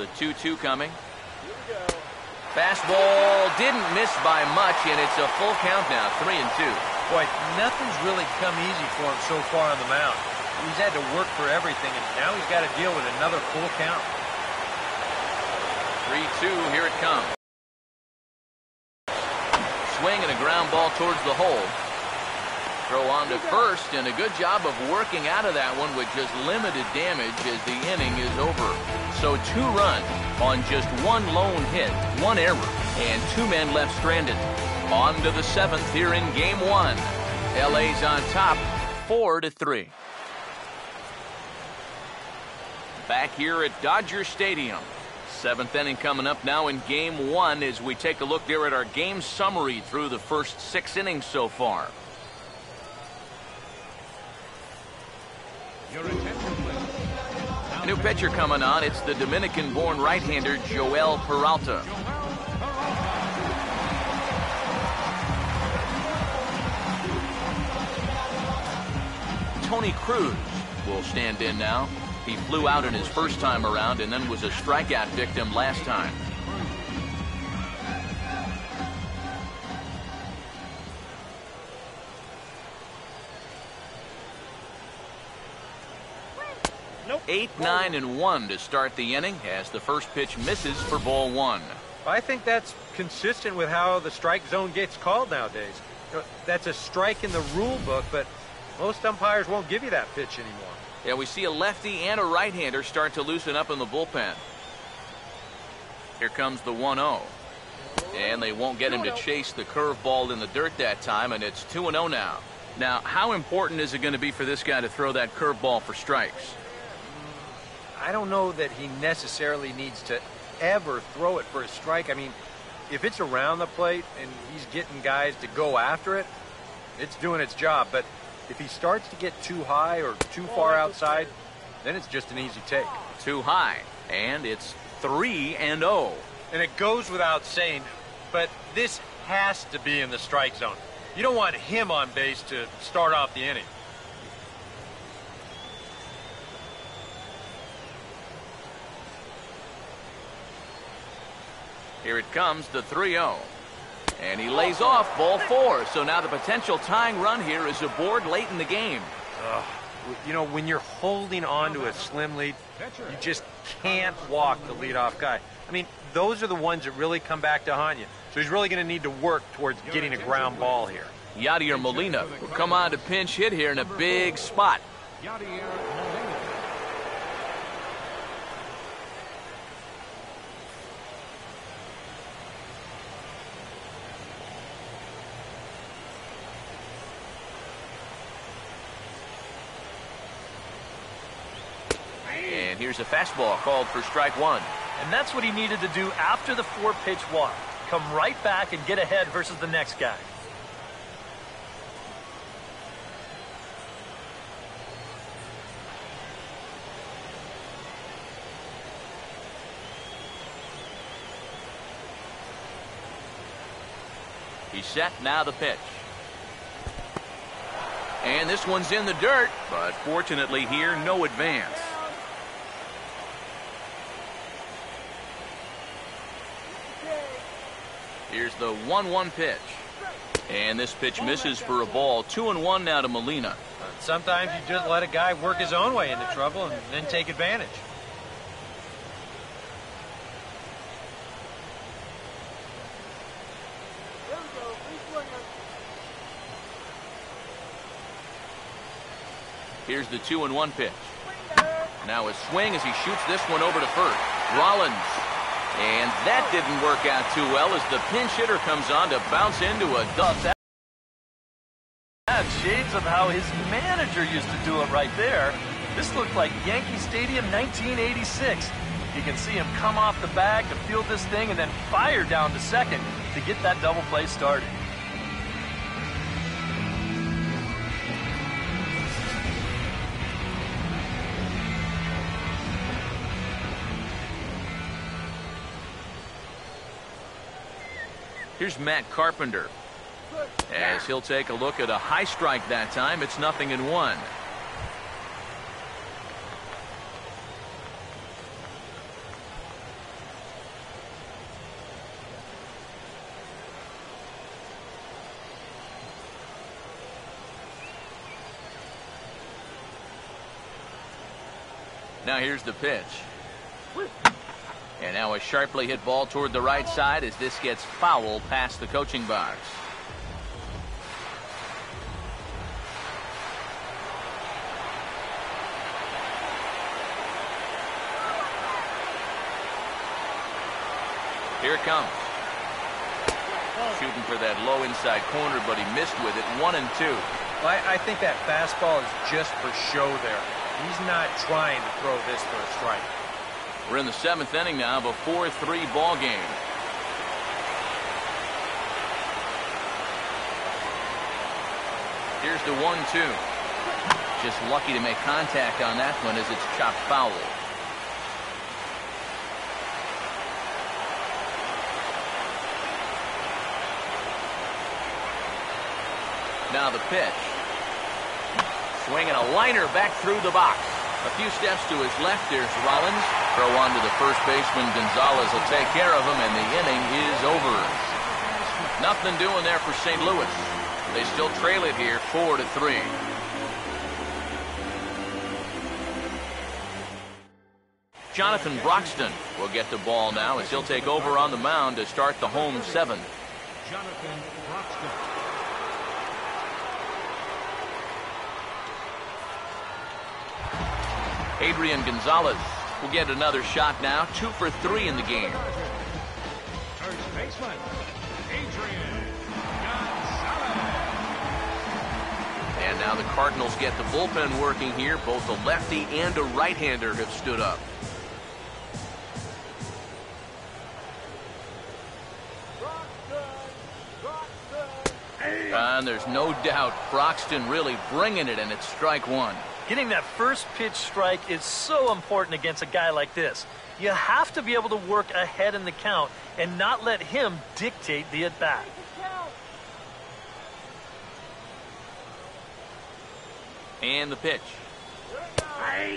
the 2-2 coming. Fastball didn't miss by much, and it's a full count now, 3-2. Boy, nothing's really come easy for him so far on the mound. He's had to work for everything, and now he's got to deal with another full count. 3-2, here it comes. Swing and a ground ball towards the hole. Throw on to first, and a good job of working out of that one with just limited damage as the inning is over. So 2 runs on just 1 lone hit, 1 error, and 2 men left stranded. On to the 7th here in Game 1. LA's on top, 4-3. Back here at Dodger Stadium. 7th inning coming up now in Game 1 as we take a look there at our game summary through the first 6 innings so far. A new pitcher coming on. It's the Dominican-born right-hander Joel Peralta. Tony Cruz will stand in now. He flew out in his first time around and then was a strikeout victim last time. Nope. 8-9-1 to start the inning as the first pitch misses for ball 1. I think that's consistent with how the strike zone gets called nowadays. That's a strike in the rule book, but most umpires won't give you that pitch anymore. Yeah, we see a lefty and a right-hander start to loosen up in the bullpen. Here comes the 1-0. And they won't get him to chase the curveball in the dirt that time, and it's 2-0 now. Now, how important is it going to be for this guy to throw that curveball for strikes? I don't know that he necessarily needs to ever throw it for a strike. I mean, if it's around the plate and he's getting guys to go after it, it's doing its job. But if he starts to get too high or too far outside, then it's just an easy take. Too high, and it's 3-0. And it goes without saying, but this has to be in the strike zone. You don't want him on base to start off the inning. Here it comes, the 3-0. And he lays off ball 4. So now the potential tying run here is aboard late in the game. You know, when you're holding on to a slim lead, you just can't walk the leadoff guy. I mean, those are the ones that really come back to haunt you. So he's really going to need to work towards getting a ground ball here. Yadier Molina will come on to pinch hit here in a big spot. And here's a fastball called for strike 1. And that's what he needed to do after the 4-pitch walk. Come right back and get ahead versus the next guy. He's set, now the pitch. And this one's in the dirt, but fortunately here, no advance. Here's the 1-1 pitch. And this pitch misses for a ball. 2-1 now to Molina. Sometimes you just let a guy work his own way into trouble and then take advantage. Here's the 2-1 pitch. Now a swing as he shoots this one over to first. Rollins. And that didn't work out too well as the pinch hitter comes on to bounce into a duck. That's shades of how his manager used to do it right there. This looked like Yankee Stadium 1986. You can see him come off the bag to field this thing and then fire down to second to get that double play started. Here's Matt Carpenter. As he'll take a look at a high strike that time, it's 0-1. Now here's the pitch. And now a sharply hit ball toward the right side as this gets foul past the coaching box. Here it comes. Shooting for that low inside corner, but he missed with it. 1-2. Well, I think that fastball is just for show there. He's not trying to throw this for a strike. We're in the 7th inning now of a 4-3 ball game. Here's the 1-2. Just lucky to make contact on that one as it's chopped foul. Now the pitch. Swinging a liner back through the box. A few steps to his left. There's Rollins. Throw on to the first baseman. Gonzalez will take care of him, and the inning is over. Nothing doing there for St. Louis. They still trail it here 4-3. Jonathan Broxton will get the ball now as he'll take over on the mound to start the home 7th. Jonathan Broxton. Adrian Gonzalez will get another shot now. 2 for 3 in the game. First baseman, Adrian Gonzalez. And now the Cardinals get the bullpen working here. Both a lefty and a right-hander have stood up. And there's no doubt Broxton really bringing it, and it's strike 1. Getting that first pitch strike is so important against a guy like this. You have to be able to work ahead in the count and not let him dictate the at-bat. And the pitch.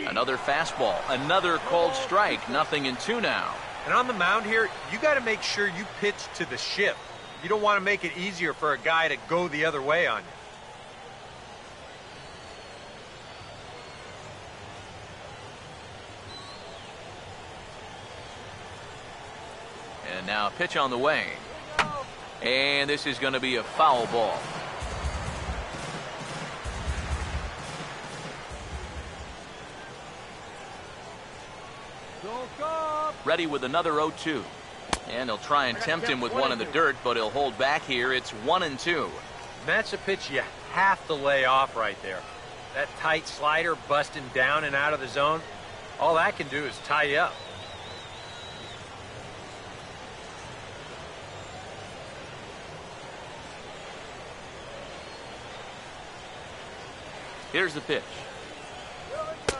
Another fastball. Another called strike. 0-2 now. And on the mound here, you got to make sure you pitch to the shift. You don't want to make it easier for a guy to go the other way on you. And now a pitch on the way. And this is going to be a foul ball. Ready with another 0-2. And they'll try and tempt him with one in the dirt, but he'll hold back here. It's 1-2. That's a pitch you have to lay off right there. That tight slider busting down and out of the zone, all that can do is tie you up. Here's the pitch.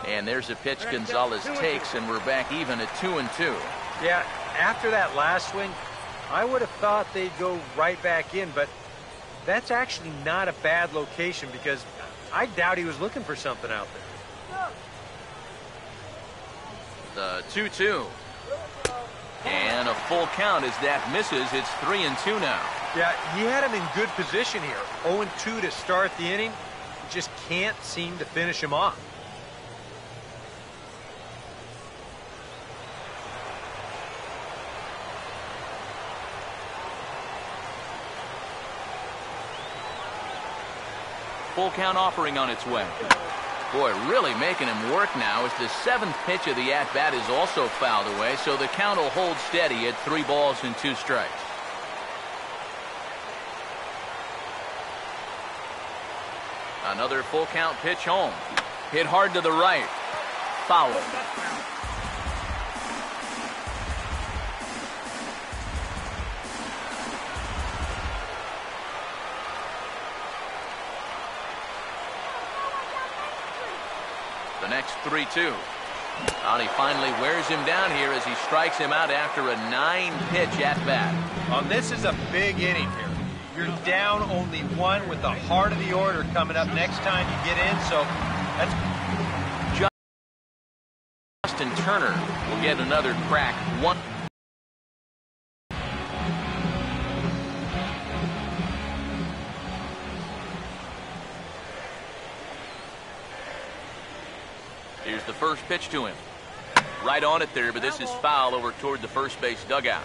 And there's a pitch Gonzalez takes, and we're back even at 2-2. Yeah, after that last swing, I would have thought they'd go right back in, but that's actually not a bad location because I doubt he was looking for something out there. The 2-2. And a full count as that misses. It's 3-2 now. Yeah, he had him in good position here. 0-2 to start the inning. Just can't seem to finish him off. Full count offering on its way. Boy, really making him work now as the 7th pitch of the at-bat is also fouled away, so the count will hold steady at 3 balls and 2 strikes. Another full count pitch home. Hit hard to the right. Foul. The next 3-2. And he finally wears him down here as he strikes him out after a 9-pitch at-bat. This is a big inning here. You're down only 1 with the heart of the order coming up next time you get in, so that's... Justin Turner will get another crack. 1. Here's the first pitch to him. Right on it there, but this is foul over toward the first base dugout.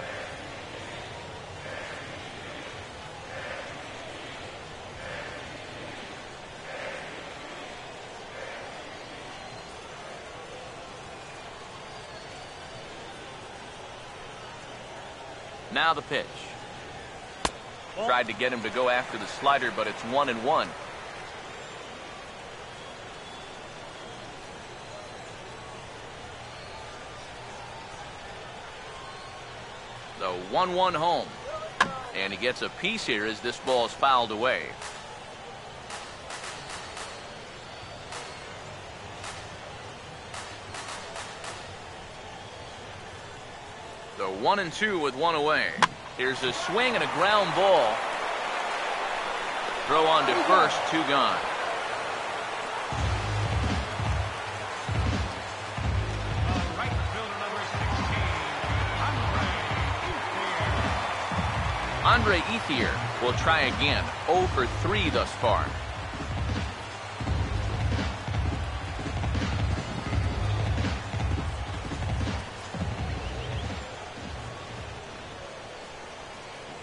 Now the pitch. Tried to get him to go after the slider, but it's 1-1. The 1-1 home. And he gets a piece here as this ball is fouled away. The 1-2 with one away. Here's a swing and a ground ball. Throw on to first, 2 gone. Right fielder number 16, Andre Ethier will try again. 0 for 3 thus far.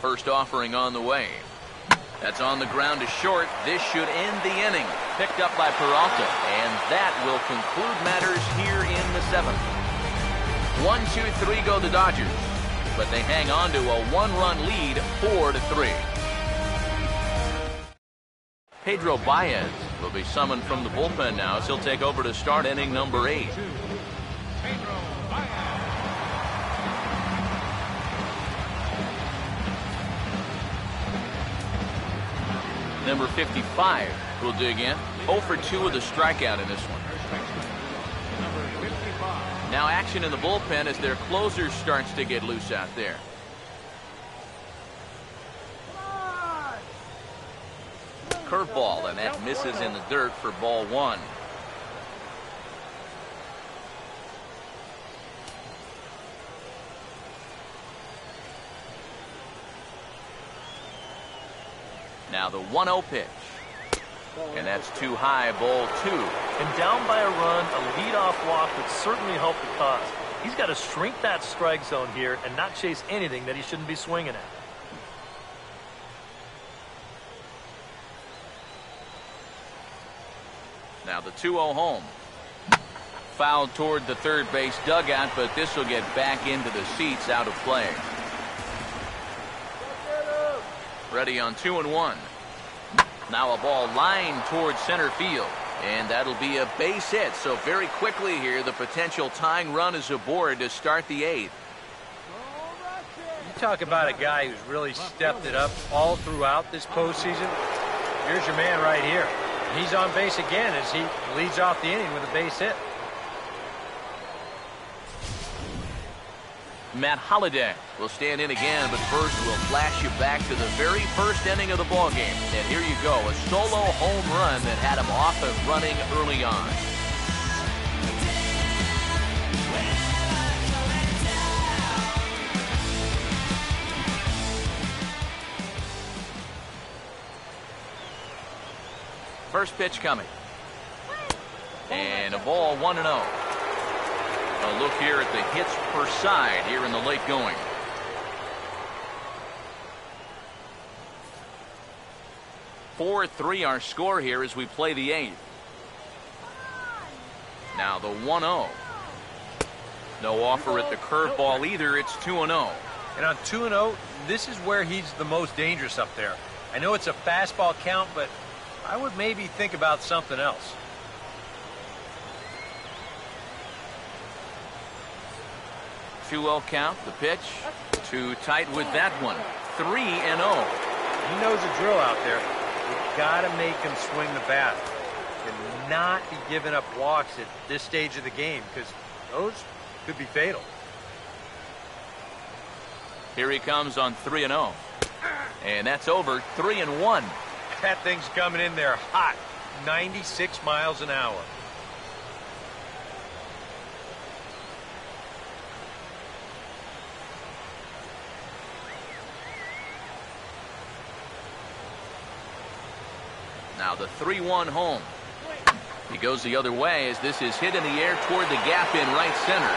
First offering on the way. That's on the ground to short. This should end the inning. Picked up by Peralta. And that will conclude matters here in the 7th. 1-2-3 go the Dodgers. But they hang on to a 1-run lead, 4-3. Pedro Baez will be summoned from the bullpen now as he'll take over to start inning number 8. Pedro Baez. Number 55 will dig in. 0 for 2 with a strikeout in this one. Number 55. Now action in the bullpen as their closer starts to get loose out there. Curveball, and that misses in the dirt for ball 1. Now the 1-0 pitch. And that's too high, ball 2. And down by a run, a leadoff walk would certainly help the cause. He's got to shrink that strike zone here and not chase anything that he shouldn't be swinging at. Now the 2-0 home. Fouled toward the third base dugout, but this will get back into the seats, out of play. Ready on 2-1. Now a ball lined towards center field. And that'll be a base hit. So very quickly here, the potential tying run is aboard to start the 8th. You talk about a guy who's really stepped it up all throughout this postseason. Here's your man right here. He's on base again as he leads off the inning with a base hit. Matt Holliday will stand in again, but first we'll flash you back to the very first inning of the ballgame. And here you go, a solo home run that had him off and running early on. First pitch coming. And a ball, 1-0. A look here at the hits per side here in the late going. (4-3) our score here as we play the 8th. Now the 1-0. No offer at the curveball either. It's 2-0. And on 2-0, this is where he's the most dangerous up there. I know it's a fastball count, but I would maybe think about something else. Two-0 count, the pitch. Too tight with that one. 3-0. He knows the drill out there. You've got to make him swing the bat. Cannot be giving up walks at this stage of the game because those could be fatal. Here he comes on 3-0. And that's over. 3-1. That thing's coming in there hot. 96 miles an hour. Now the 3-1 home. He goes the other way as this is hit in the air toward the gap in right center.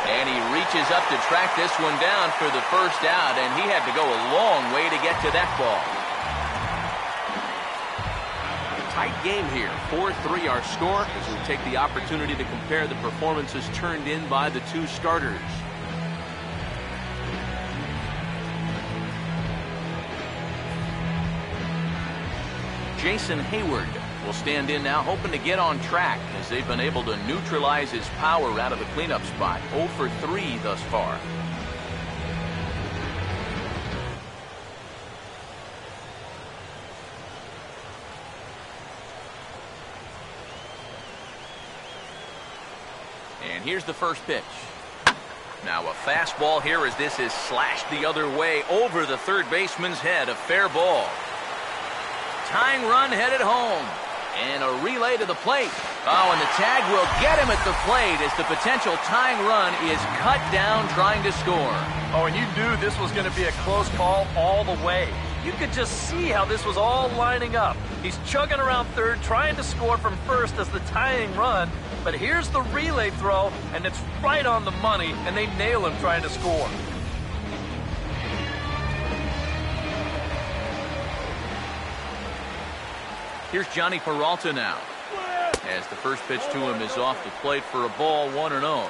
And he reaches up to track this one down for the first out, and he had to go a long way to get to that ball. Tight game here. 4-3 our score as we take the opportunity to compare the performances turned in by the two starters. Jason Hayward will stand in now, hoping to get on track as they've been able to neutralize his power out of the cleanup spot. 0 for 3 thus far. And here's the first pitch. Now a fastball here as this is slashed the other way over the third baseman's head. A fair ball. Tying run headed home. And a relay to the plate. Oh, and the tag will get him at the plate as the potential tying run is cut down trying to score. Oh, and you knew this was going to be a close call all the way. You could just see how this was all lining up. He's chugging around third, trying to score from first as the tying run. But here's the relay throw, and it's right on the money, and they nail him trying to score. Here's Johnny Peralta now, as the first pitch to him is off the plate for a ball, 1-0.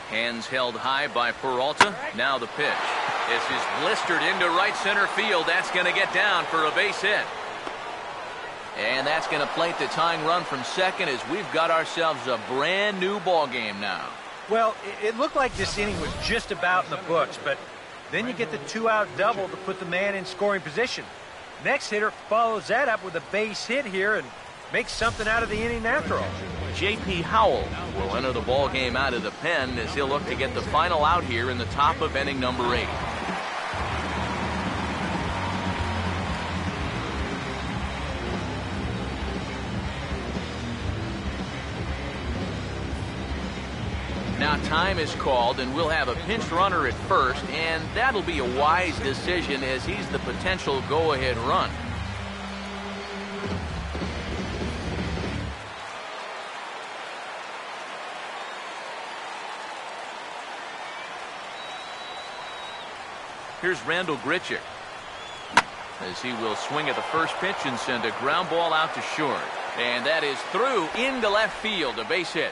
Hands held high by Peralta. Now the pitch. This is blistered into right center field. That's going to get down for a base hit. And that's going to plate the tying run from second as we've got ourselves a brand new ball game now. Well, it looked like this inning was just about in the books, but then you get the 2-out double to put the man in scoring position. Next hitter follows that up with a base hit here and makes something out of the inning after all. J.P. Howell will enter the ball game out of the pen as he'll look to get the final out here in the top of inning number 8. Now time is called, and we'll have a pinch runner at first, and that'll be a wise decision as he's the potential go-ahead run. Here's Randall Grichuk as he will swing at the first pitch and send a ground ball out to short. And that is through into left field, a base hit.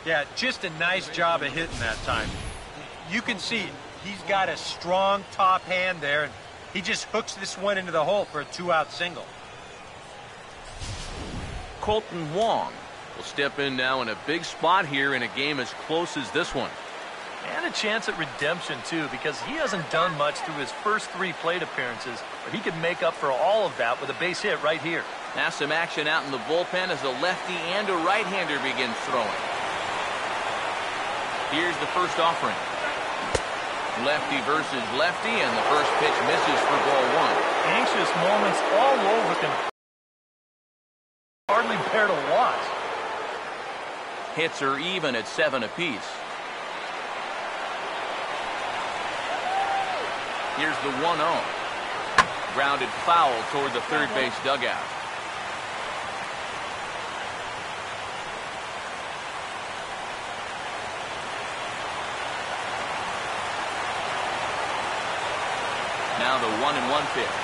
Yeah, just a nice job of hitting that time. You can see he's got a strong top hand there, and he just hooks this one into the hole for a 2-out single. Colton Wong will step in now in a big spot here in a game as close as this one. And a chance at redemption, too, because he hasn't done much through his first 3 plate appearances, but he could make up for all of that with a base hit right here. Now some action out in the bullpen as a lefty and a right-hander begin throwing. Here's the first offering. Lefty versus lefty, and the first pitch misses for ball 1. Anxious moments all over him. Hardly bear to watch. Hits are even at 7 apiece. Here's the 1-0. Grounded foul toward the third base dugout. Now the 1-1 pitch.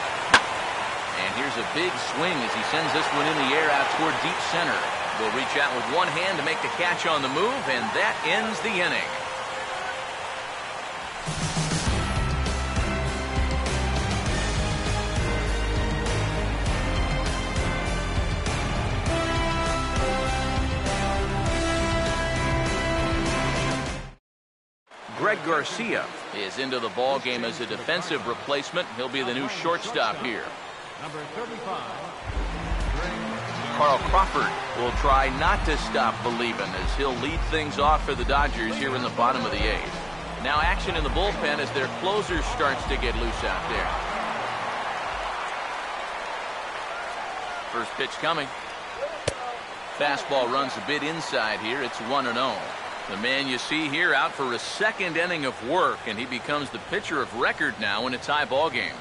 And here's a big swing as he sends this one in the air out toward deep center. Will reach out with one hand to make the catch on the move, and that ends the inning. Greg Garcia is into the ball game as a defensive replacement. He'll be the new shortstop here. Number 35. Carl Crawford will try not to stop believing as he'll lead things off for the Dodgers here in the bottom of the 8th. Now action in the bullpen as their closer starts to get loose out there. First pitch coming. Fastball runs a bit inside here. It's 1-0. The man you see here out for a second inning of work, and he becomes the pitcher of record now in a tie ball game.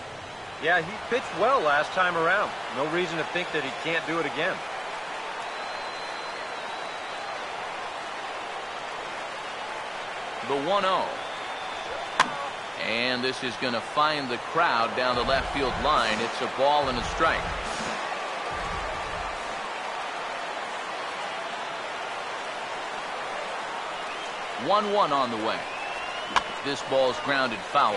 Yeah, he pitched well last time around. No reason to think that he can't do it again. The 1-0. And this is going to find the crowd down the left field line. It's a ball and a strike. One on the way. This ball's grounded foul.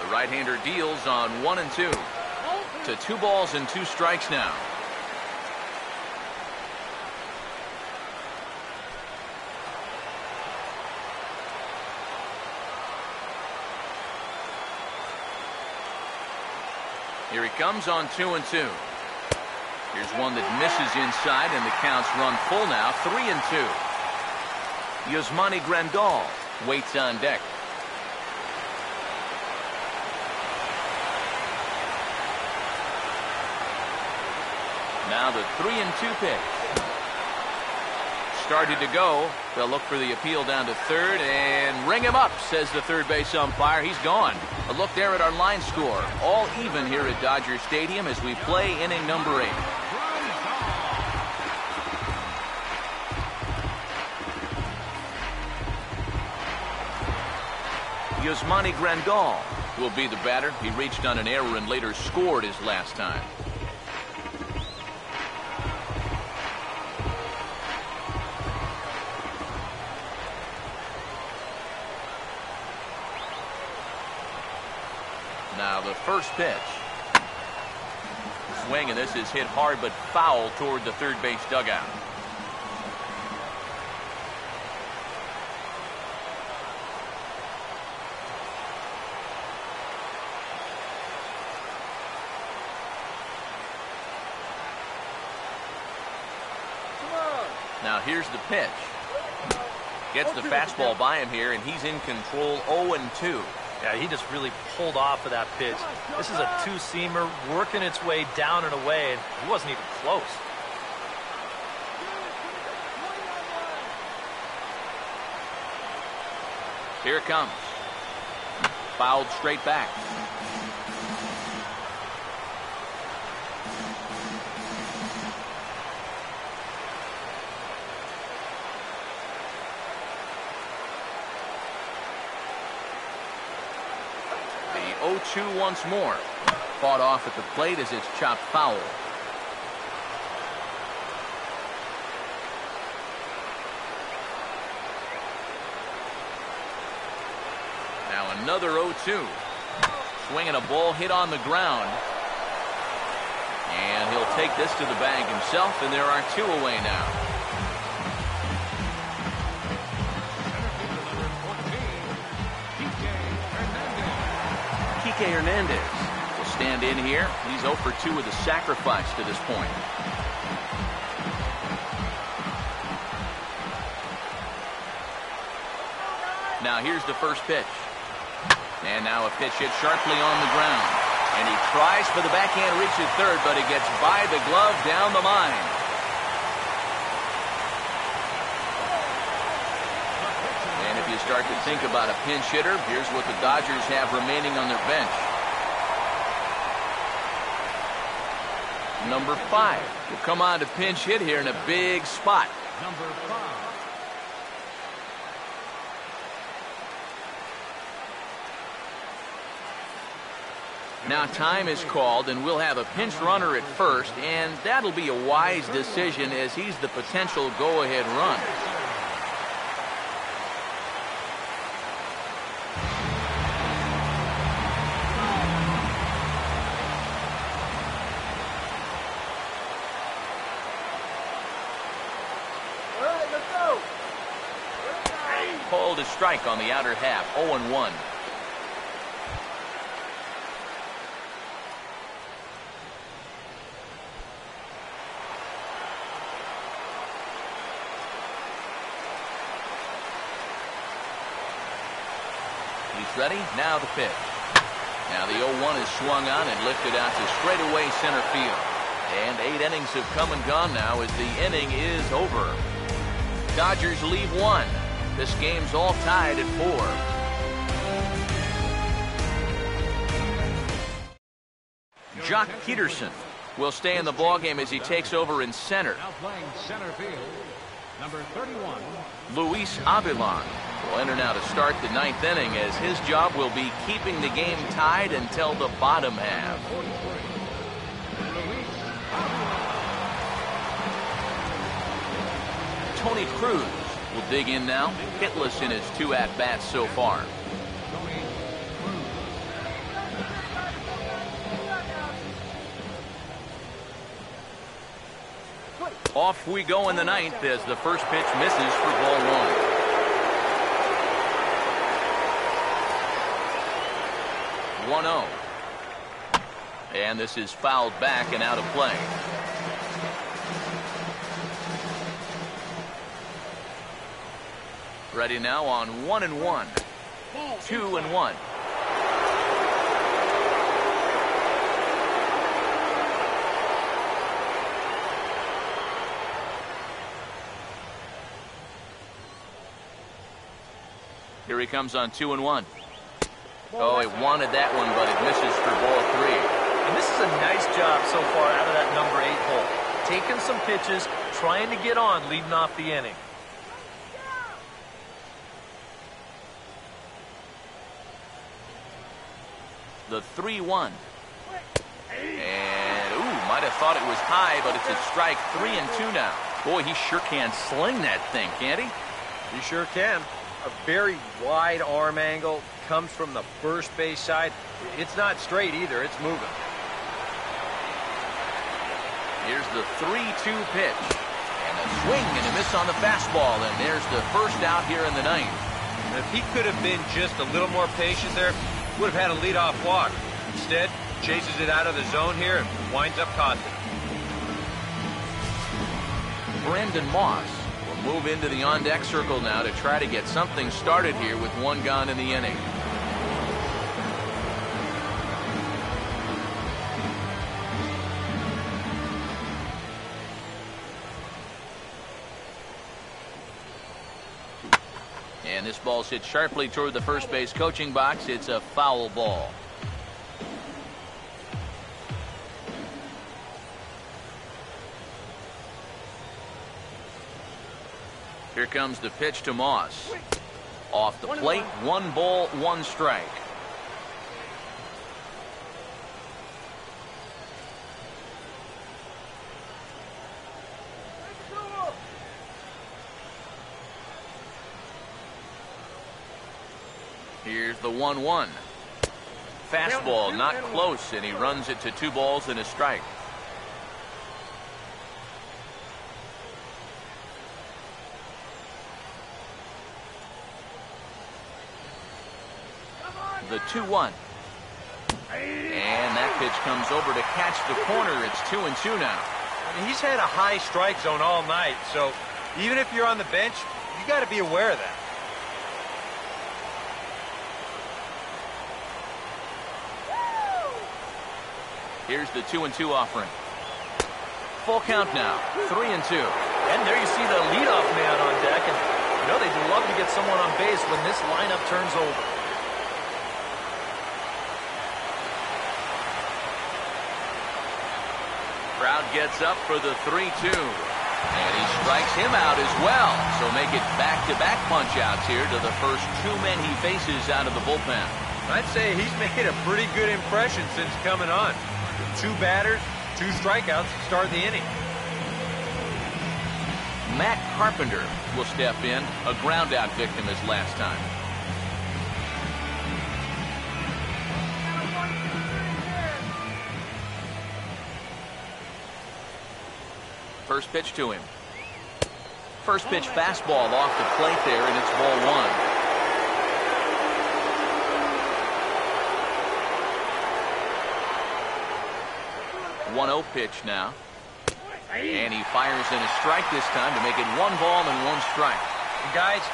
The right-hander deals on 1 and 2 to 2 balls and 2 strikes now. Here he comes on 2 and 2. Here's one that misses inside, and the count's run full now. 3 and 2. Yasmani Grandal waits on deck. Now the 3 and 2 pitch. Started to go. They'll look for the appeal down to third and ring him up, says the third base umpire. He's gone. A look there at our line score. All even here at Dodger Stadium as we play inning number 8. Yasmani Grandal will be the batter. He reached on an error and later scored his last time. Now the first pitch. Swing, and this is hit hard but foul toward the third base dugout. Now here's the pitch. Gets the fastball by him here, and he's in control. 0 and 2. Yeah, he just really pulled off of that pitch. This is a two-seamer working its way down and away, and he wasn't even close. Here it comes. Fouled straight back. The 0-2 once more. Fought off at the plate as it's chopped foul. Now another 0-2. Swinging a ball hit on the ground. And he'll take this to the bag himself, and there are 2 away now. Kike Hernandez will stand in here. He's 0 for 2 with a sacrifice to this point. Now here's the first pitch. And now a pitch hit sharply on the ground. And he tries for the backhand reach at third, but it gets by the glove down the line. And if you start to think about a pinch hitter, here's what the Dodgers have remaining on their bench. Number 5 will come on to pinch hit here in a big spot. Number 5. Now time is called, and we'll have a pinch runner at first, and that'll be a wise decision as he's the potential go-ahead run. Called a strike on the outer half. 0-1. He's ready. Now the pitch. Now the 0-1 is swung on and lifted out to straightaway center field. And 8 innings have come and gone now as the inning is over. Dodgers leave 1. This game's all tied at 4. Jock Peterson will stay in the ballgame as he takes over in center. Now playing center field, number 31. Luis Avilan will enter now to start the 9th inning as his job will be keeping the game tied until the bottom half. 43. Luis Tony Cruz will dig in now, hitless in his 2 at-bats so far. Tony Off we go in the 9th as the first pitch misses for ball 1. 1-0. And this is fouled back and out of play. Ready now on 1-1. 2-1. Here he comes on 2-1. Oh, he wanted that one, but it misses for ball 3. And this is a nice job so far out of that number 8 hole. Taking some pitches, trying to get on, leading off the inning. The 3-1. And, might have thought it was high, but it's a strike. 3-2 now. Boy, he sure can sling that thing, can't he? He sure can. A very wide arm angle, comes from the first base side. It's not straight either, it's moving. Here's the 3-2 pitch. And a swing and a miss on the fastball. And there's the first out here in the 9th. And if he could have been just a little more patient there, would have had a leadoff walk. Instead, chases it out of the zone here and winds up costing it. Brandon Moss will move into the on-deck circle now to try to get something started here with 1 gone in the inning. And this ball's hit sharply toward the first base coaching box. It's a foul ball. Here comes the pitch to Moss. Off the plate, 1 ball, 1 strike. Here's the 1-1. Fastball not close, and he runs it to 2 balls and a strike. The 2-1. And that pitch comes over to catch the corner. It's 2-2 now. I mean, he's had a high strike zone all night, so even if you're on the bench, you got to be aware of that. Here's the 2-2 offering. Full count now. 3-2. And there you see the leadoff man on deck. And you know they'd love to get someone on base when this lineup turns over. Crowd gets up for the 3-2. And he strikes him out as well. So make it back-to-back punch-outs here to the first 2 men he faces out of the bullpen. I'd say he's made a pretty good impression since coming on. 2 batters, 2 strikeouts to start the inning. Matt Carpenter will step in, a ground-out victim as last time. First pitch to him. First pitch fastball off the plate there, and it's ball 1. 1-0 pitch now. And he fires in a strike this time to make it 1 ball and 1 strike. And guys,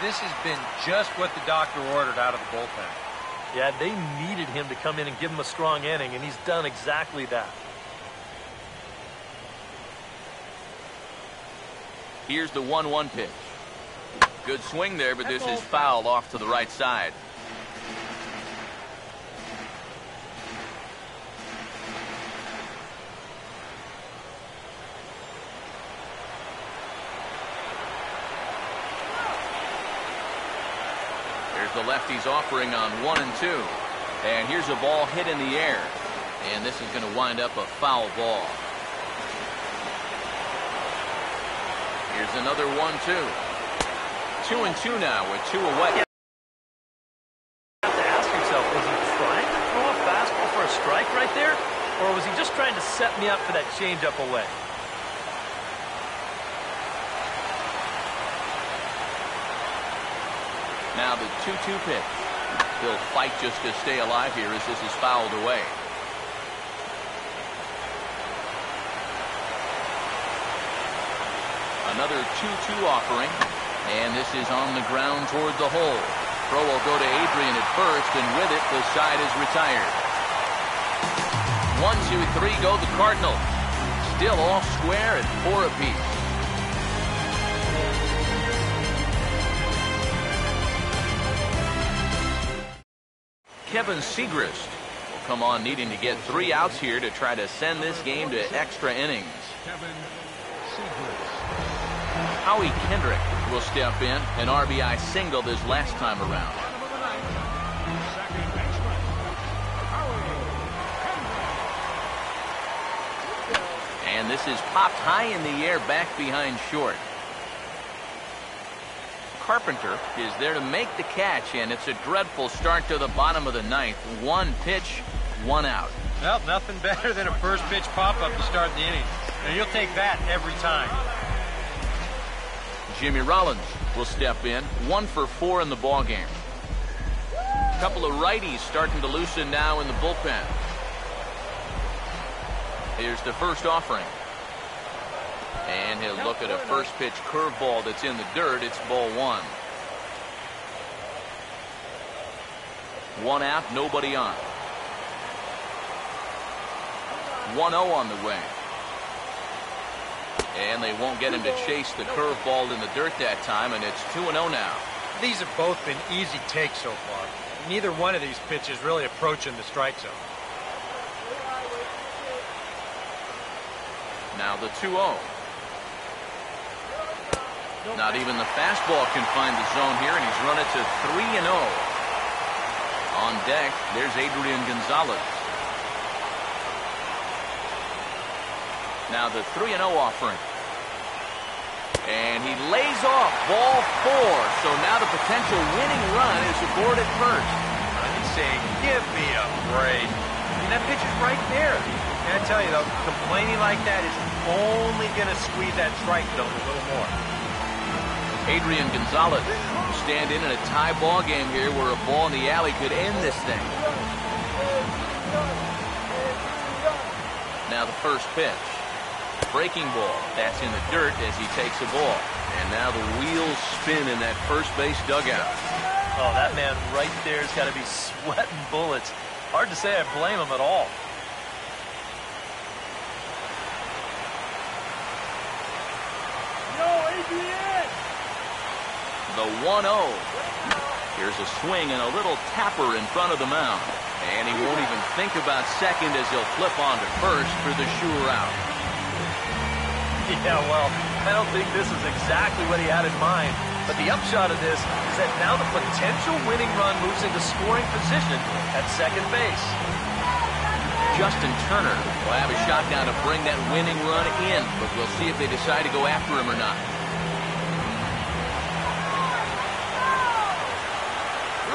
This has been just what the doctor ordered out of the bullpen. Yeah, they needed him to come in and give him a strong inning, and he's done exactly that. Here's the 1-1 pitch. Good swing there, but this is fouled off to the right side. There's the lefty's offering on 1 and 2. And here's a ball hit in the air. And this is going to wind up a foul ball. Here's another 1-2. 2 and 2 now with 2 away. You have to ask yourself, was he trying to throw a fastball for a strike right there? Or was he just trying to set me up for that changeup away? Now the 2-2 pitch. He'll fight just to stay alive here as this is fouled away. Another 2-2 offering. And this is on the ground toward the hole. Throw will go to Adrian at first, and with it, the side is retired. 1, 2, 3 go the Cardinals. Still all square at 4 apiece. Kevin Segrist will come on needing to get 3 outs here to try to send this game to extra innings. Kevin Segrist. Howie Kendrick will step in, an RBI single this last time around. Second baseman, Howie Kendrick. And this is popped high in the air back behind short. Carpenter is there to make the catch, and it's a dreadful start to the bottom of the 9th. 1 pitch, 1 out. Well, nothing better than a first pitch pop-up to start the inning. And you'll take that every time. Jimmy Rollins will step in, 1 for 4 in the ballgame. A couple of righties starting to loosen now in the bullpen. Here's the first offering. And he'll look at a first pitch curveball that's in the dirt. It's ball 1. 1 out, nobody on. 1-0 on the way. And they won't get him to chase the curveball in the dirt that time, and it's 2-0 now. These have both been easy takes so far. Neither one of these pitches really approaching the strike zone. Now the 2-0. Not even the fastball can find the zone here, and he's run it to 3-0. On deck, there's Adrian Gonzalez. Now the 3-0 offering. And he lays off ball 4. So now the potential winning run is aboard at first. He's saying, give me a break. I mean, that pitch is right there. And I tell you, though, complaining like that is only going to squeeze that strike zone a little more. Adrian Gonzalez will stand in a tie ball game here where a ball in the alley could end this thing. Now the first pitch. Breaking ball. That's in the dirt as he takes a ball. And now the wheels spin in that first base dugout. Oh, that man right there's got to be sweating bullets. Hard to say I blame him at all. No, Adrian! The 1-0. Here's a swing and a little tapper in front of the mound. And he won't even think about second as he'll flip on to first for the sure out. Yeah, well, I don't think this is exactly what he had in mind. But the upshot of this is that now the potential winning run moves into scoring position at second base. Justin Turner will have a shot now to bring that winning run in, but we'll see if they decide to go after him or not.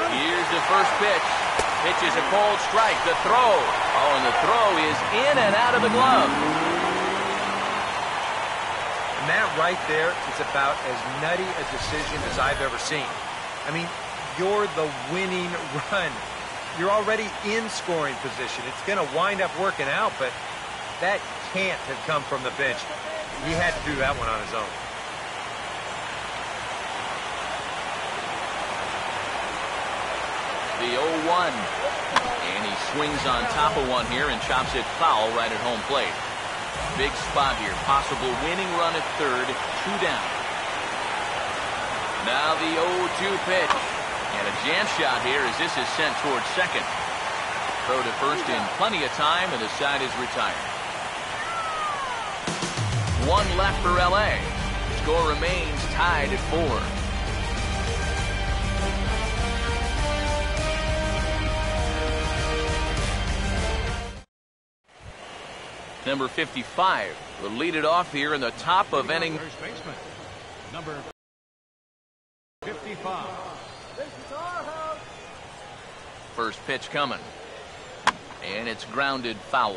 Here's the first pitch. Pitch is a cold strike. The throw. Oh, and the throw is in and out of the glove. And that right there is about as nutty a decision as I've ever seen. I mean, you're the winning run. You're already in scoring position. It's going to wind up working out, but that can't have come from the bench. He had to do that one on his own. The 0-1. And he swings on top of one here and chops it foul right at home plate. Big spot here. Possible winning run at third. 2 down. Now the 0-2 pitch. And a jam shot here as this is sent towards second. Throw to first in plenty of time, and the side is retired. 1 left for LA. Score remains tied at 4. Number 55 will lead it off here in the top of inning. First baseman, number 55. First pitch coming. And it's grounded foul.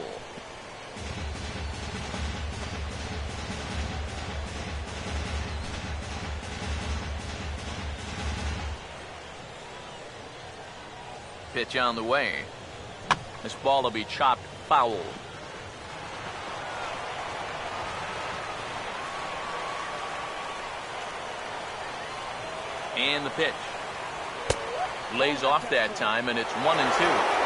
Pitch on the way. This ball will be chopped foul. And the pitch. Lays off that time, and it's 1-2.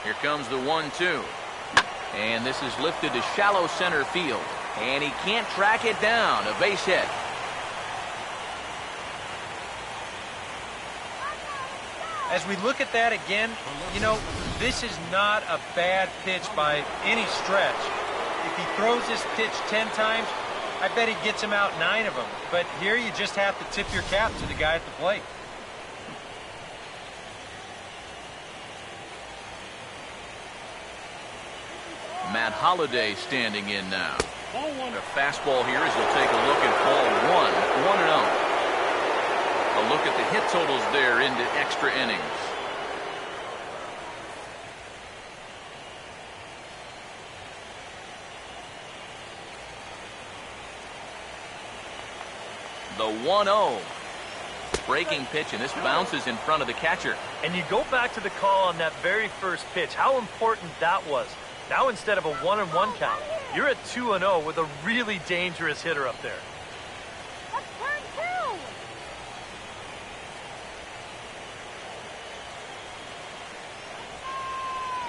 Here comes the 1-2. And this is lifted to shallow center field. And he can't track it down. A base hit. As we look at that again, you know, this is not a bad pitch by any stretch. If he throws this pitch 10 times, I bet he gets him out 9 of them. But here you just have to tip your cap to the guy at the plate. Matt Holliday standing in now. A fastball here as he'll take a look at ball 1. 1-0. A look at the hit totals there into extra innings. The 1-0. Breaking pitch, and this bounces in front of the catcher. And you go back to the call on that very first pitch, how important that was. Now instead of a 1-1 count, you're at 2-0 with a really dangerous hitter up there.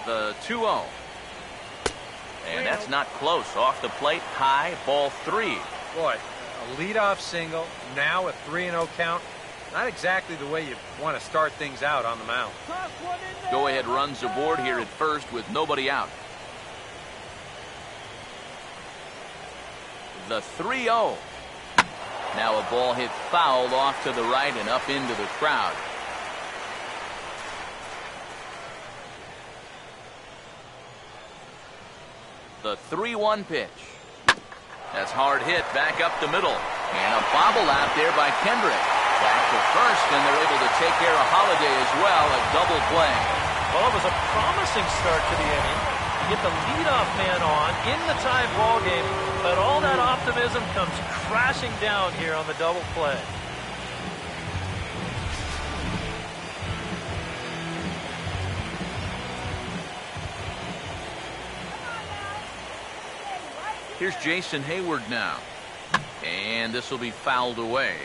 The 2-0. And that's not close. Off the plate, high, ball 3. Boy, a leadoff single, now a 3-0 count. Not exactly the way you want to start things out on the mound. Go-ahead runs aboard here at first with nobody out. The 3-0. Now a ball hit foul off to the right and up into the crowd. The 3-1 pitch. That's hard hit back up the middle. And a bobble out there by Kendrick. Back to first, and they're able to take care of Holiday as well. A double play. Well, it was a promising start to the inning. You get the leadoff man on in the tie ball game, but all that optimism comes crashing down here on the double play. Here's Jason Hayward now. And this will be fouled away.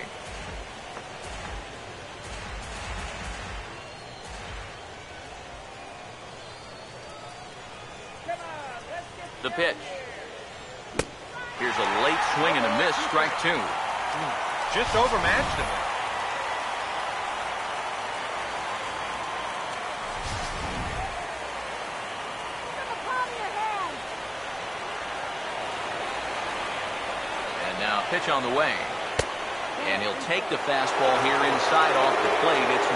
The pitch. Here's a late swing and a miss, strike 2. Just overmatched him. And now pitch on the way. And he'll take the fastball here inside off the plate. It's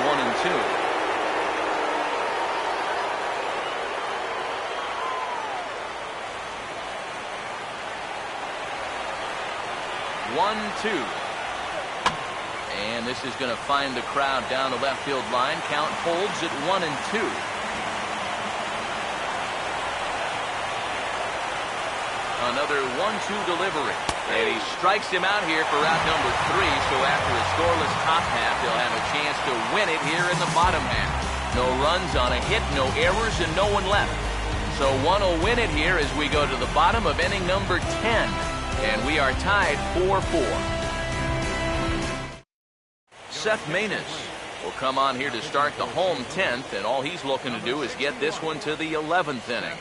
1-2. 1-2. And this is going to find the crowd down the left field line. Count holds at 1-2. Another 1-2 delivery. And he strikes him out here for out number 3. So after a scoreless top half, they'll have a chance to win it here in the bottom half. No runs on a hit, no errors, and no one left. So one will win it here as we go to the bottom of inning number 10. And we are tied 4-4. Seth Maness will come on here to start the home 10th, and all he's looking to do is get this one to the 11th inning.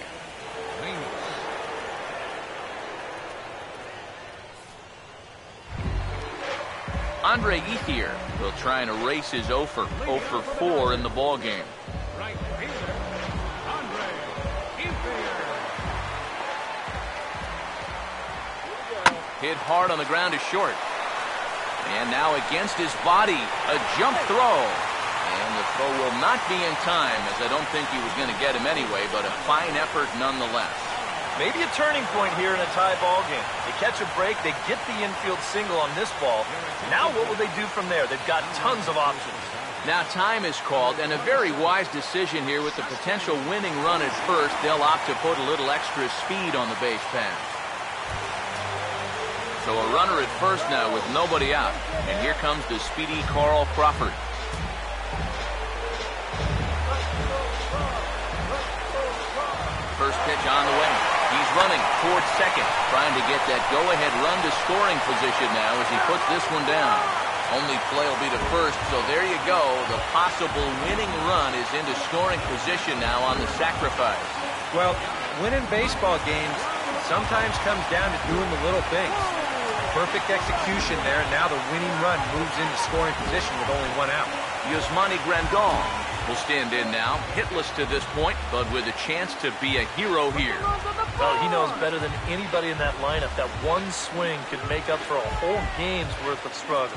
Andre Ethier will try and erase his 0 for 4 in the ball game. Right fielder, Andre Ethier. Hit hard on the ground is short. And now against his body, a jump throw. And the throw will not be in time, as I don't think he was going to get him anyway, but a fine effort nonetheless. Maybe a turning point here in a tie ball game. They catch a break, they get the infield single on this ball. Now what will they do from there? They've got tons of options. Now time is called, and a very wise decision here with the potential winning run at first. They'll opt to put a little extra speed on the base pass. So a runner at first now with nobody out. And here comes the speedy Carl Crawford. First pitch on the way. He's running towards second, trying to get that go-ahead run to scoring position now as he puts this one down. Only play will be to first, so there you go. The possible winning run is into scoring position now on the sacrifice. Well, winning baseball games sometimes comes down to doing the little things. Perfect execution there, and now the winning run moves into scoring position with only one out. Yasmani Grandal will stand in now, hitless to this point, but with a chance to be a hero here. Well, he knows better than anybody in that lineup that one swing could make up for a whole game's worth of struggle.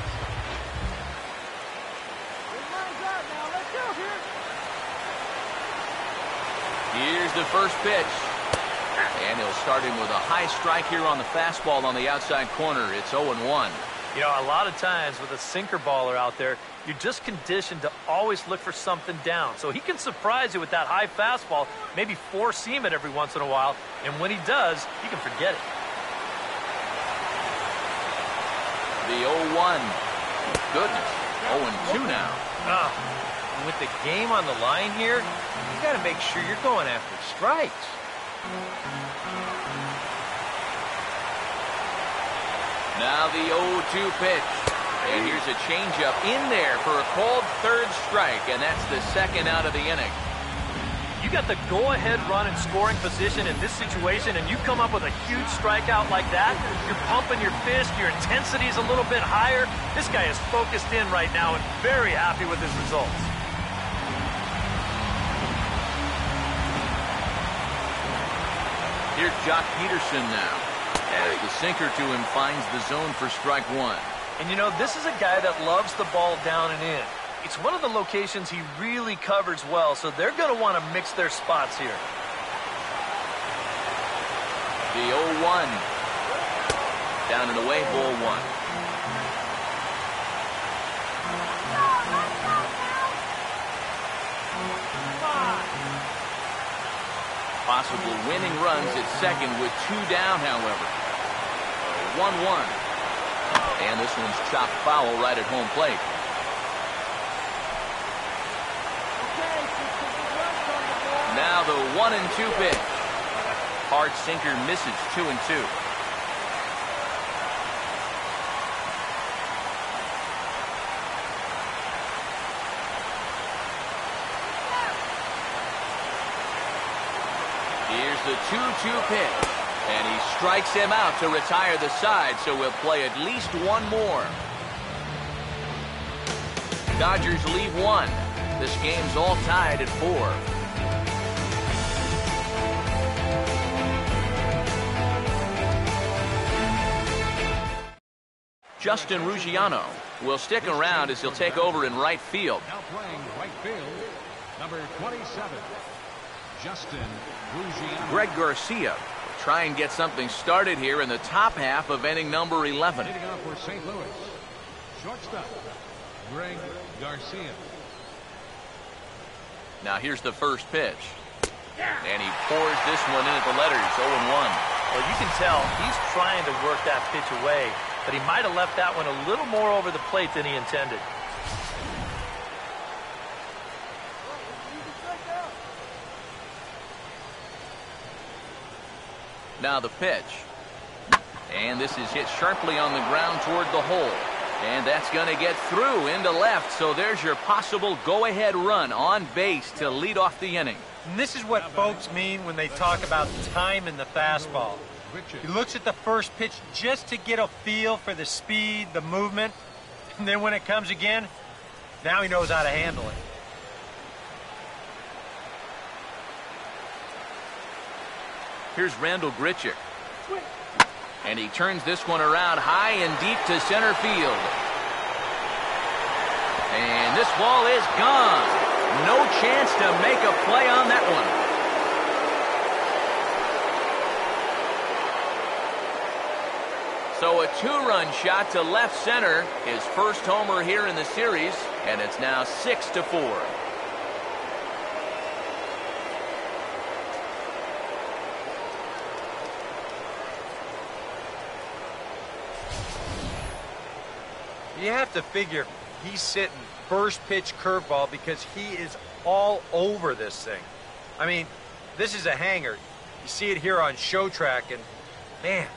Here's the first pitch. And he'll start him with a high strike here on the fastball on the outside corner. It's 0-1. You know, a lot of times with a sinker baller out there, you're just conditioned to always look for something down. So he can surprise you with that high fastball, maybe four-seam it every once in a while, and when he does, you can forget it. The 0-1. Goodness, 0-2 now. With the game on the line here, you got to make sure you're going after strikes. Now the 0-2 pitch. And here's a changeup in there for a called third strike, and that's the second out of the inning. You got the go-ahead run in scoring position in this situation, and you come up with a huge strikeout like that. You're pumping your fist, your intensity is a little bit higher. This guy is focused in right now and very happy with his results. Here's Jock Peterson now, as the sinker to him finds the zone for strike one. And you know, this is a guy that loves the ball down and in. It's one of the locations he really covers well, so they're going to want to mix their spots here. The 0-1. Down and away, ball one. Possible winning runs at second with two down, however. 1-1. And this one's chopped foul right at home plate. Now the 1-2 pitch. Hard sinker misses 2-2. Here's the 2-2 pitch. And he strikes him out to retire the side, so we'll play at least one more. Dodgers leave one. This game's all tied at 4. Justin Ruggiano will stick around as he'll take over in right field. Now playing right field, number 27, Justin Ruggiano. Greg Garcia will try and get something started here in the top half of inning number 11. Hitting off for St. Louis, shortstop, Greg Garcia. Now here's the first pitch. And he pours this one in at the letters, 0-1. Well, you can tell he's trying to work that pitch away, but he might have left that one a little more over the plate than he intended. Now the pitch. And this is hit sharply on the ground toward the hole. And that's going to get through into left. So there's your possible go-ahead run on base to lead off the inning. And this is what folks mean when they talk about time in the fastball. He looks at the first pitch just to get a feel for the speed, the movement. And then when it comes again, now he knows how to handle it. Here's Randall Grichuk. And he turns this one around high and deep to center field. And this ball is gone. No chance to make a play on that one. So a two-run shot to left center. His first homer here in the series. And it's now 6-4. You have to figure he's sitting first pitch curveball because he is all over this thing. I mean, this is a hanger. You see it here on Show Track, and man,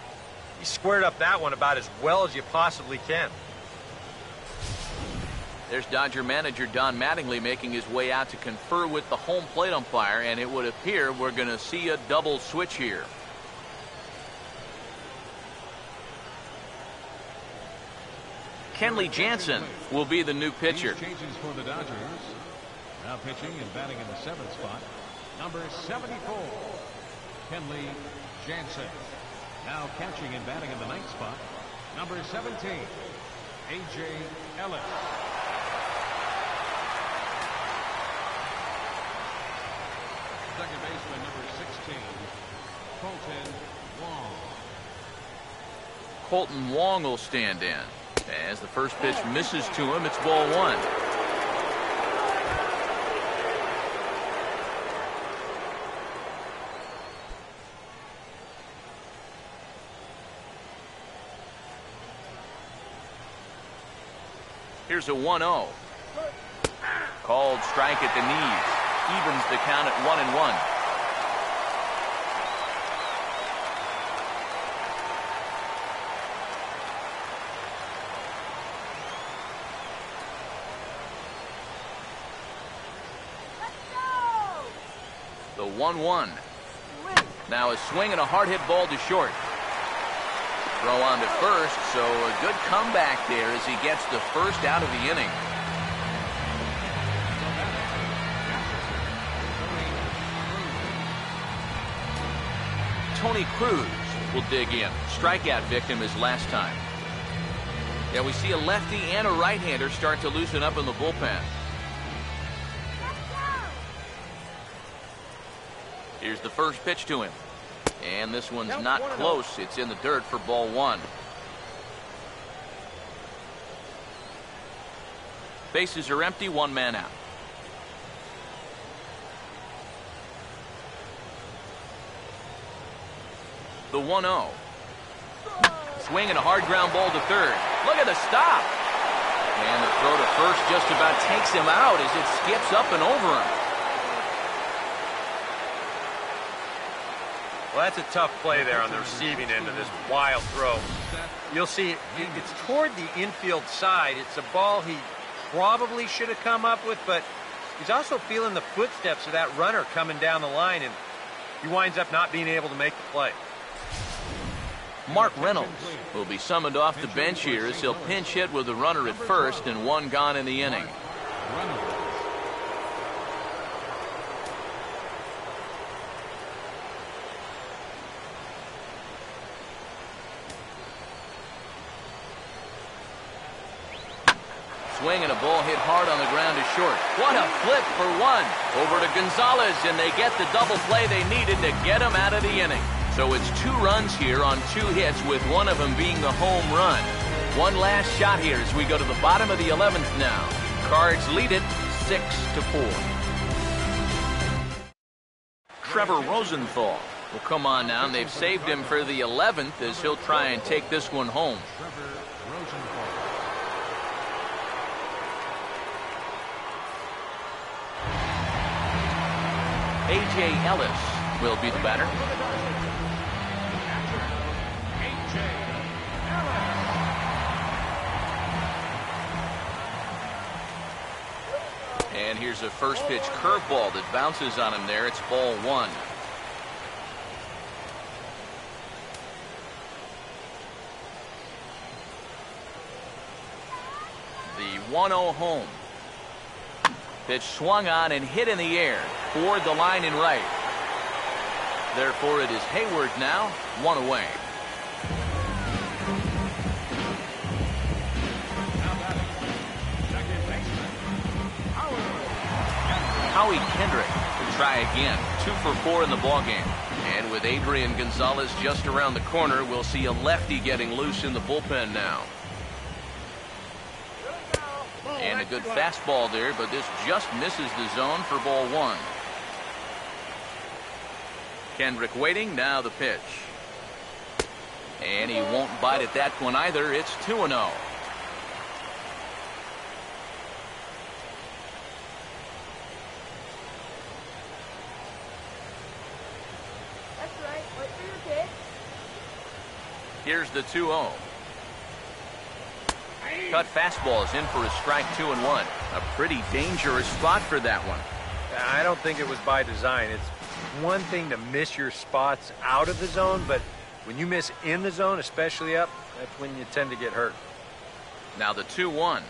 he squared up that one about as well as you possibly can. There's Dodger manager Don Mattingly making his way out to confer with the home plate umpire, and it would appear we're going to see a double switch here. Kenley Jansen will be the new pitcher. These changes for the Dodgers. Now pitching and batting in the 7th spot, number 74, Kenley Jansen. Now catching and batting in the 9th spot, number 17, A.J. Ellis. Second baseman, number 16, Colton Wong. Colton Wong will stand in. As the first pitch misses to him, it's ball one. Here's a 1-0. Called strike at the knees. Evens the count at 1-1. The 1-1. Now a swing and a hard hit ball to short. Throw on to first, so a good comeback there as he gets the first out of the inning. Tony Cruz will dig in. Strikeout victim his last time. Yeah, we see a lefty and a right-hander start to loosen up in the bullpen. Here's the first pitch to him. And this one's not close. It's in the dirt for ball one. Bases are empty, one man out. The 1-0. Swing and a hard ground ball to third. Look at the stop. And the throw to first just about takes him out as it skips up and over him. Well, that's a tough play there on the receiving end of this wild throw. You'll see it's toward the infield side. It's a ball he probably should have come up with, but he's also feeling the footsteps of that runner coming down the line, and he winds up not being able to make the play. Mark Reynolds will be summoned off the bench here as he'll pinch hit with the runner at first and one gone in the inning. Swing and a ball hit hard on the ground to short. What a flip for one. Over to Gonzalez, and they get the double play they needed to get him out of the inning. So it's 2 runs here on 2 hits, with one of them being the home run. One last shot here as we go to the bottom of the 11th now. Cards lead it 6-4. Trevor Rosenthal will come on now, and they've saved him for the 11th as he'll try and take this one home. A.J. Ellis will be the batter. And here's a first pitch curveball that bounces on him there. It's ball 1. The 1-0 home. Pitch swung on and hit in the air toward the line and right. Therefore, it is Hayward now, 1 away. Howie Kendrick to try again. 2 for 4 in the ballgame. And with Adrian Gonzalez just around the corner, we'll see a lefty getting loose in the bullpen now. And a good fastball there, but this just misses the zone for ball 1. Kendrick waiting, now the pitch. And he won't bite at that one either. It's 2-0. That's right. Wait for your pitch. Here's the 2-0. Cut fastball is in for a strike, 2-1. A pretty dangerous spot for that one. I don't think it was by design. It's one thing to miss your spots out of the zone, but when you miss in the zone, especially up, that's when you tend to get hurt. Now the 2-1.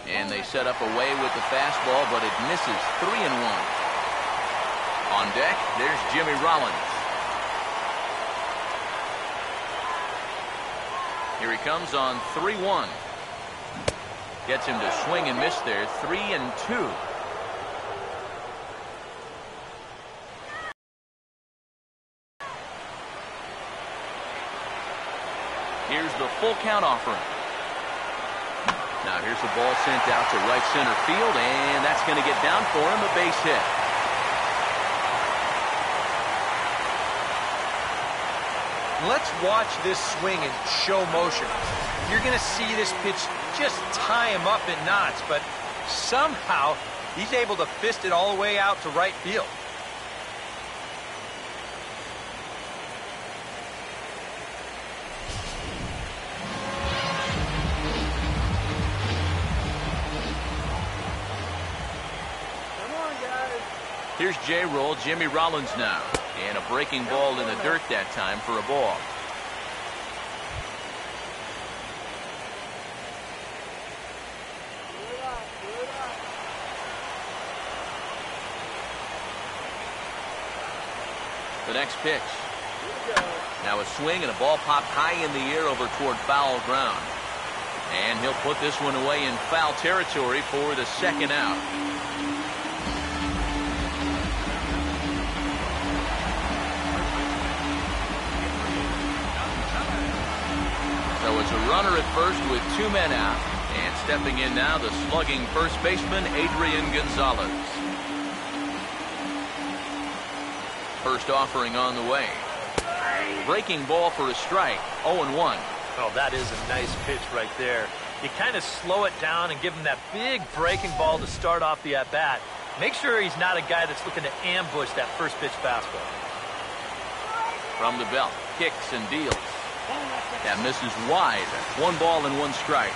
And they set up away with the fastball, but it misses, 3-1. On deck, there's Jimmy Rollins. Here he comes on 3-1. Gets him to swing and miss there. 3-2. Here's the full count offering. Now here's the ball sent out to right center field, and that's going to get down for him, a base hit. Let's watch this swing in show motion. You're going to see this pitch just tie him up in knots, but somehow he's able to fist it all the way out to right field. Come on, guys. Here's J-Roll, Jimmy Rollins now. And a breaking ball in the dirt that time for a ball. The next pitch. Now a swing and a ball popped high in the air over toward foul ground. And he'll put this one away in foul territory for the second out. So it's a runner at first with 2 men out. And stepping in now, the slugging first baseman, Adrian Gonzalez. First offering on the way. Breaking ball for a strike, 0-1. Oh, that is a nice pitch right there. You kind of slow it down and give him that big breaking ball to start off the at-bat. Make sure he's not a guy that's looking to ambush that first pitch fastball. From the belt, kicks and deals. That misses wide. 1 ball and 1 strike.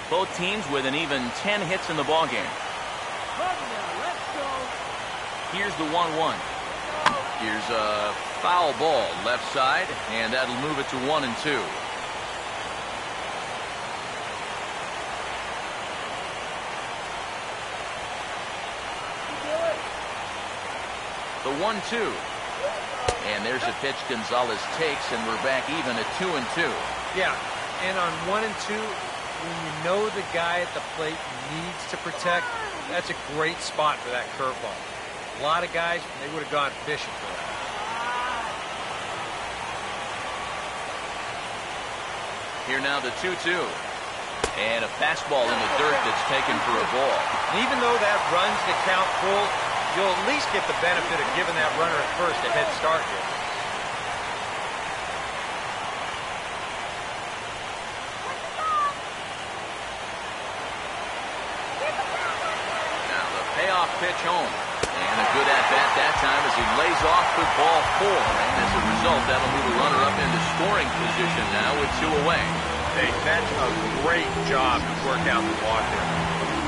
Both teams with an even 10 hits in the ballgame. Here's the 1-1. Here's a foul ball left side, and that'll move it to 1-2. The 1-2. And there's a pitch Gonzalez takes, and we're back even at 2-2. Yeah, and on 1 and 2, when you know the guy at the plate needs to protect, that's a great spot for that curveball. A lot of guys, they would have gone fishing for that. Here now the 2-2. And a fastball in the dirt that's taken for a ball. And even though that runs the count full, you'll at least get the benefit of giving that runner at first a head start here. Now the payoff pitch home. And a good at-bat that time as he lays off for ball 4. And as a result, that'll move a runner up into scoring position now with 2 away. Hey, that's a great job to work out the walk there.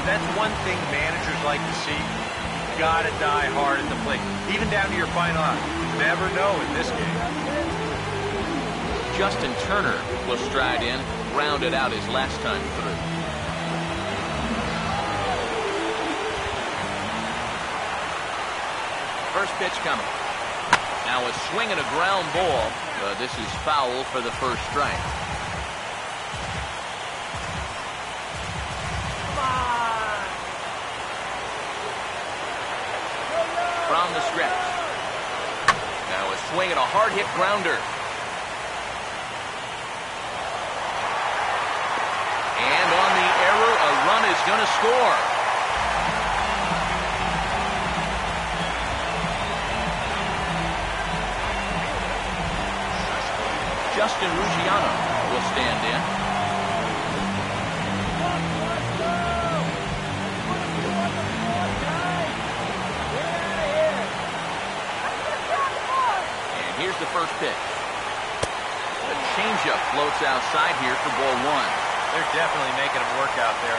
That's one thing managers like to see. You gotta die hard at the plate, even down to your final out. You never know in this game. Justin Turner will stride in, rounded out his last time through. First pitch coming. Now a swing and a ground ball. This is foul for the first strike. From the stretch. Now a swing and a hard hit grounder. And on the error, a run is going to score. Justin Ruggiano will stand in. And here's the first pitch. A changeup floats outside here for ball 1. They're definitely making him work out there.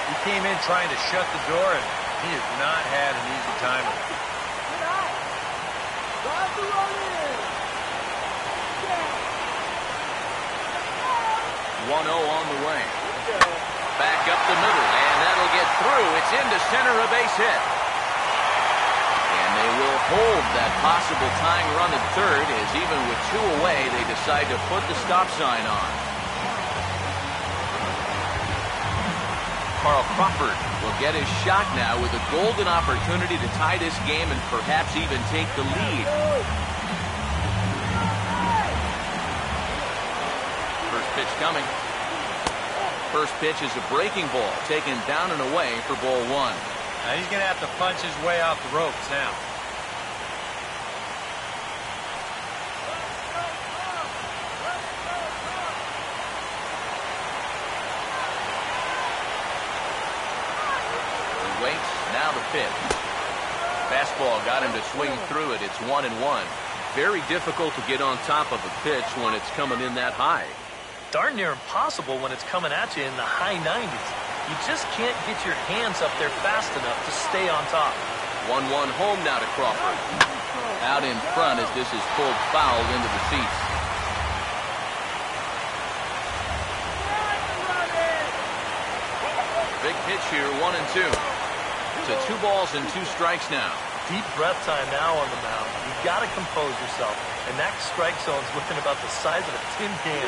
He came in trying to shut the door, and he has not had an easy time with it. 1-0 on the way. Back up the middle, and that'll get through. It's into center, a base hit. And they will hold that possible tying run at third, as even with 2 away, they decide to put the stop sign on. Carl Crawford will get his shot now with a golden opportunity to tie this game and perhaps even take the lead. First pitch coming. First pitch is a breaking ball taken down and away for ball 1. Now he's going to have to punch his way off the ropes now. Now the pitch. Fastball got him to swing through it. It's 1-1. Very difficult to get on top of a pitch when it's coming in that high. Darn near impossible when it's coming at you in the high 90s. You just can't get your hands up there fast enough to stay on top. 1-1 home now to Crawford. Out in front as this is pulled foul into the seats. Big pitch here, 1-2. To 2 balls and 2 strikes now. Deep breath time now on the mound. You've got to compose yourself. And that strike zone's looking about the size of a tin can.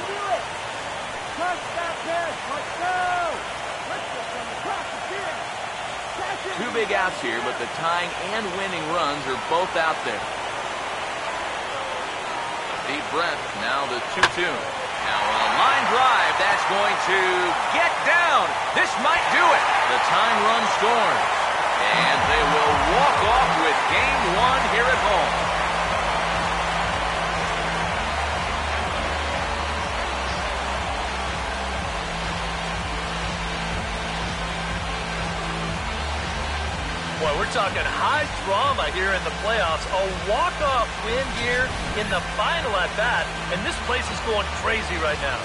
Two big outs here, but the tying and winning runs are both out there. Deep breath, now the 2-2. Now a line drive, that's going to get down. This might do it. The tying run scores. And they will walk off with game 1 here at home. Boy, we're talking high drama here in the playoffs. A walk-off win here in the final at-bat, and this place is going crazy right now.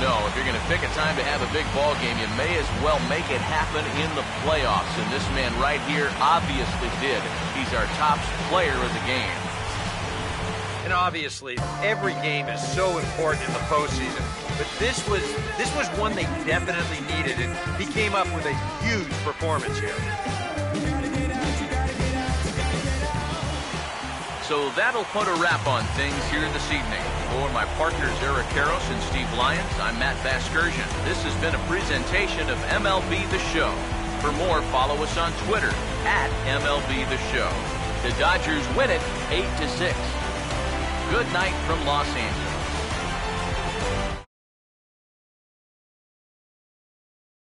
If you're going to pick a time to have a big ball game, you may as well make it happen in the playoffs. And this man right here obviously did. He's our top player of the game. And obviously, every game is so important in the postseason. But this was one they definitely needed, and he came up with a huge performance here. So that'll put a wrap on things here this evening. For my partners Eric Karros and Steve Lyons, I'm Matt Vasgersian. This has been a presentation of MLB The Show. For more, follow us on Twitter @MLB The Show. The Dodgers win it 8-6. Good night from Los Angeles.